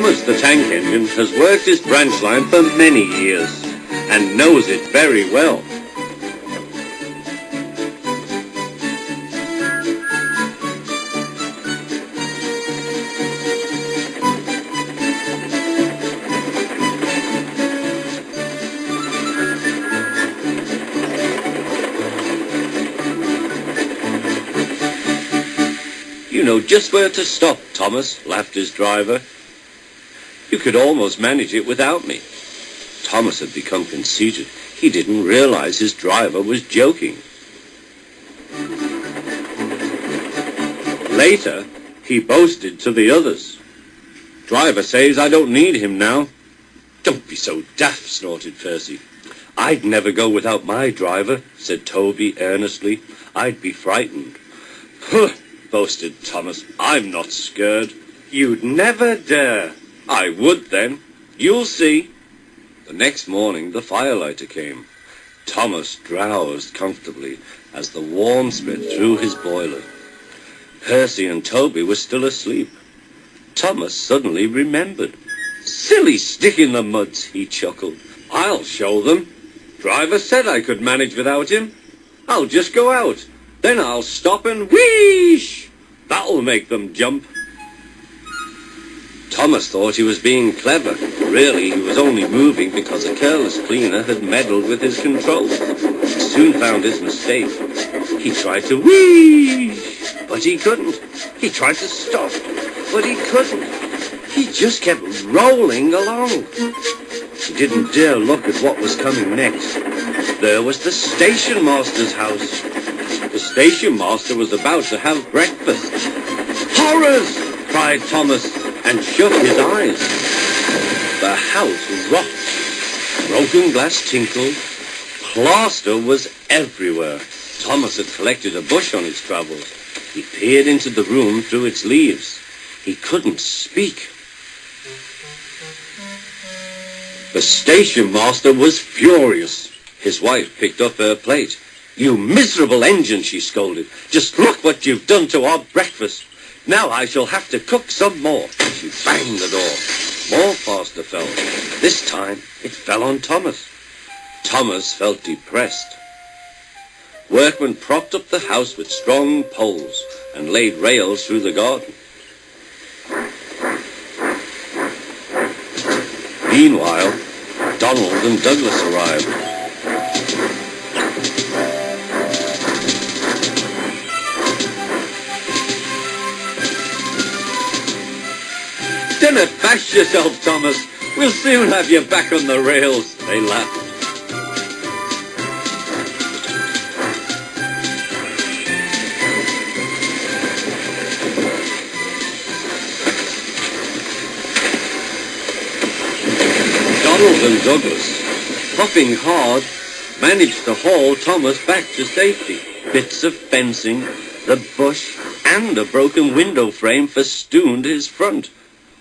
Thomas the tank engine has worked his branch line for many years and knows it very well. You know just where to stop, Thomas, laughed his driver. You could almost manage it without me. Thomas had become conceited. He didn't realize his driver was joking. Later, he boasted to the others. Driver says I don't need him now. Don't be so daft, snorted Percy. I'd never go without my driver, said Toby earnestly. I'd be frightened. Huh, boasted Thomas. I'm not scared. You'd never dare. I would then. You'll see. The next morning the firelighter came. Thomas drowsed comfortably as the warmth spread through his boiler. Percy and Toby were still asleep. Thomas suddenly remembered. Silly stick in the muds, he chuckled. I'll show them. Driver said I could manage without him. I'll just go out. Then I'll stop and wheesh. That'll make them jump. Thomas thought he was being clever. Really, he was only moving because a careless cleaner had meddled with his controls. He soon found his mistake. He tried to wheesh, but he couldn't. He tried to stop, but he couldn't. He just kept rolling along. He didn't dare look at what was coming next. There was the station master's house. The station master was about to have breakfast. Horrors! Cried Thomas, and shut his eyes. The house rocked. Broken glass tinkled. Plaster was everywhere. Thomas had collected a bush on his travels. He peered into the room through its leaves. He couldn't speak. The station master was furious. His wife picked up her plate. You miserable engine, she scolded. Just look what you've done to our breakfast. Now I shall have to cook some more. She banged the door. More plaster fell. This time it fell on Thomas. Thomas felt depressed. Workmen propped up the house with strong poles and laid rails through the garden. Meanwhile, Donald and Douglas arrived. Don't bash yourself, Thomas. We'll soon have you back on the rails, they laughed. Donald and Douglas, puffing hard, managed to haul Thomas back to safety. Bits of fencing, the bush, and a broken window frame festooned his front,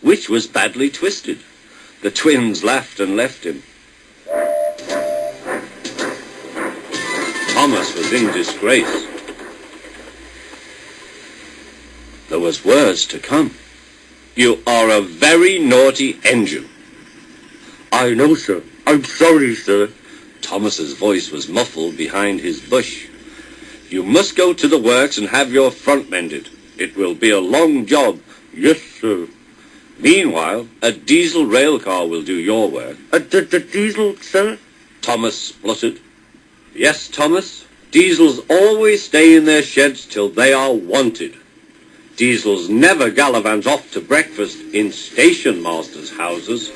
which was badly twisted. The twins laughed and left him. Thomas was in disgrace. There was worse to come. You are a very naughty engine. I know, sir. I'm sorry, sir. Thomas's voice was muffled behind his bush. You must go to the works and have your front mended. It will be a long job. Yes, sir. Meanwhile, a diesel rail car will do your work. The diesel, sir? Thomas spluttered. Yes, Thomas. Diesels always stay in their sheds till they are wanted. Diesels never gallivant off to breakfast in station masters' houses.